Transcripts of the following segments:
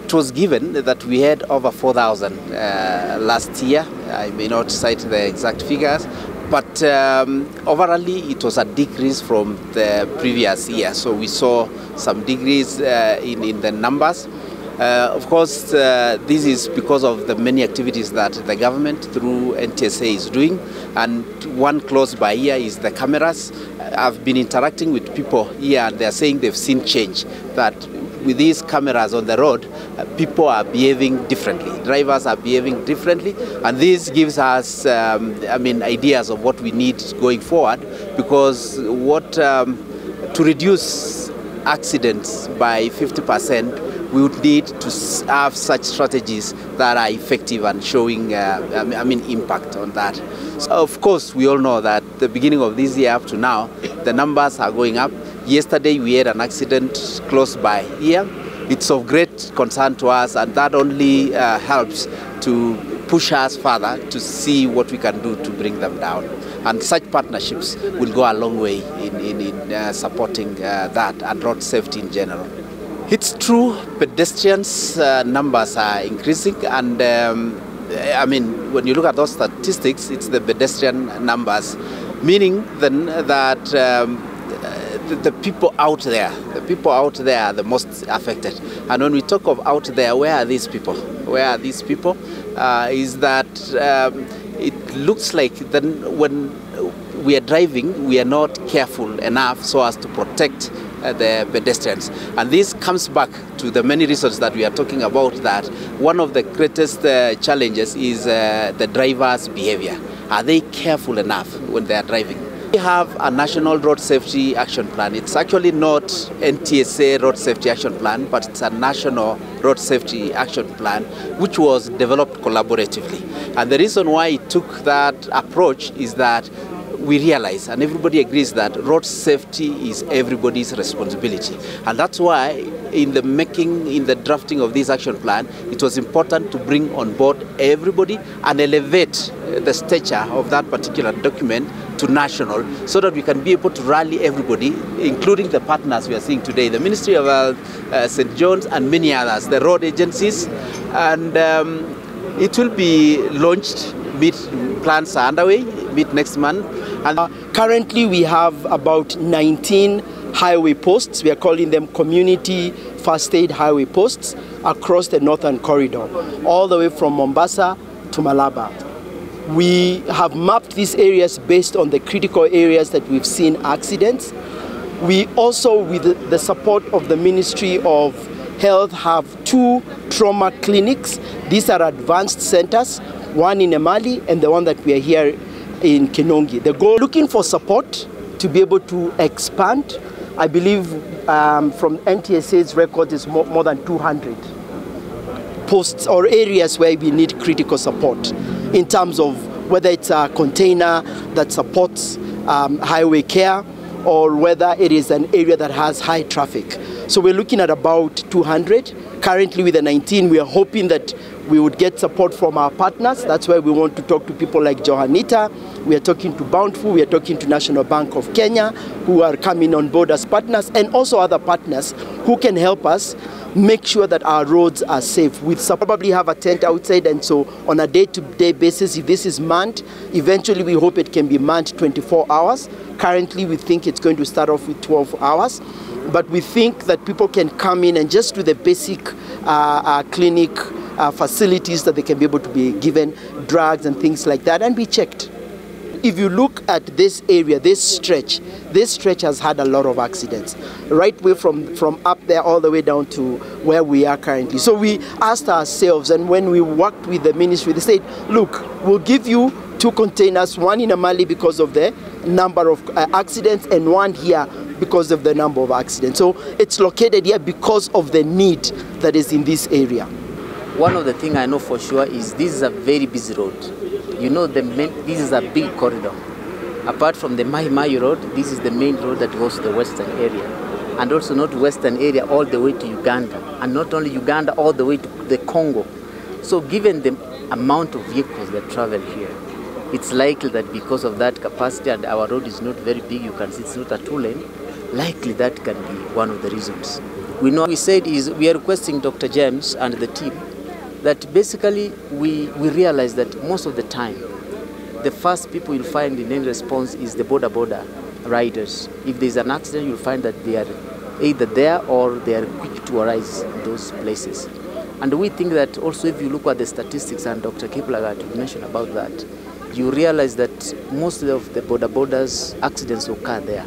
it was given that we had over 4,000 last year. I may not cite the exact figures, but overall it was a decrease from the previous year. So we saw some decrease in the numbers. Of course, this is because of the many activities that the government through NTSA is doing, and one close by here is the cameras. I've been interacting with people here and they're saying they've seen change, that with these cameras on the road, people are behaving differently, drivers are behaving differently, and this gives us ideas of what we need going forward, because to reduce accidents by 50%, we would need to have such strategies that are effective and showing impact on that. So of course, we all know that the beginning of this year up to now, the numbers are going up. Yesterday we had an accident close by here. It's of great concern to us, and that only helps to push us further to see what we can do to bring them down. And such partnerships will go a long way in supporting that and road safety in general. It's true, pedestrians' numbers are increasing, and when you look at those statistics, it's the pedestrian numbers, meaning then that the people out there are the most affected. And when we talk of out there, where are these people? Where are these people? Is that it looks like then when we are driving, we are not careful enough so as to protect the pedestrians. And this comes back to the many reasons that we are talking about, that one of the greatest challenges is the driver's behavior. Are they careful enough when they are driving? We have a national road safety action plan. It's actually not NTSA road safety action plan, but it's a national road safety action plan which was developed collaboratively. And the reason why it took that approach is that we realize, and everybody agrees, that road safety is everybody's responsibility. And that's why in the drafting of this action plan, it was important to bring on board everybody and elevate the stature of that particular document to national, so that we can be able to rally everybody, including the partners we are seeing today, the Ministry of Health, St. John's, and many others, the road agencies. And it will be launched, plans are underway, next month. And currently we have about 19 highway posts. We are calling them community first aid highway posts across the northern corridor, all the way from Mombasa to Malaba. We have mapped these areas based on the critical areas that we've seen accidents. We also, with the support of the Ministry of Health, have 2 trauma clinics. These are advanced centers, one in Emali and the one that we are here in Kinongi. The goal, looking for support to be able to expand. I believe from NTSA's record is more than 200 posts or areas where we need critical support, in terms of whether it's a container that supports highway care, or whether it is an area that has high traffic. So we're looking at about 200. Currently with the 19, we are hoping that we would get support from our partners. That's why we want to talk to people like Johannita. We are talking to Bountiful, we are talking to National Bank of Kenya, who are coming on board as partners, and also other partners who can help us make sure that our roads are safe. We'll probably have a tent outside, and so on a day-to-day basis, if this is manned, eventually we hope it can be manned 24 hours. Currently we think it's going to start off with 12 hours. But we think that people can come in and just do the basic clinic facilities, that they can be able to be given drugs and things like that and be checked. If you look at this area, this stretch has had a lot of accidents, right way from up there all the way down to where we are currently. So we asked ourselves, and when we worked with the ministry, they said, look, we'll give you 2 containers, one in Emali because of the number of accidents, and one here because of the number of accidents. So it's located here because of the need that is in this area. One of the things I know for sure is this is a very busy road. You know, this is a big corridor. Apart from the Mai Mai road, this is the main road that goes to the western area. And also not western area all the way to Uganda. And not only Uganda, all the way to the Congo. So given the amount of vehicles that travel here, it's likely that because of that capacity, and our road is not very big, you can see it's not a 2-lane, likely that can be one of the reasons. we said is we are requesting Dr. James and the team that basically we realize that most of the time, the first people you'll find in any response is the border riders. If there's an accident, you'll find that they are either there or they are quick to arise in those places. And we think that also if you look at the statistics, and Dr. Kiplagat mentioned about that, you realize that most of the borders accidents occur there.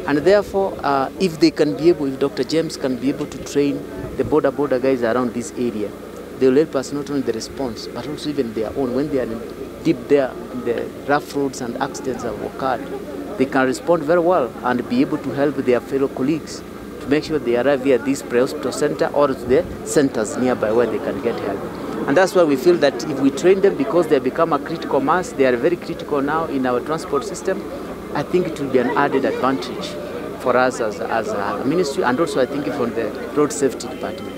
And therefore, if they can be able, if Dr. James can be able to train the border guys around this area, they will help us not only the response, but also even their own. When they are deep there in the rough roads and accidents have occurred, they can respond very well and be able to help their fellow colleagues to make sure they arrive here at this pre-hospital center or to the centers nearby where they can get help. And that's why we feel that if we train them, because they become a critical mass, they are very critical now in our transport system, I think it will be an added advantage for us as a ministry, and also I think from the road safety department.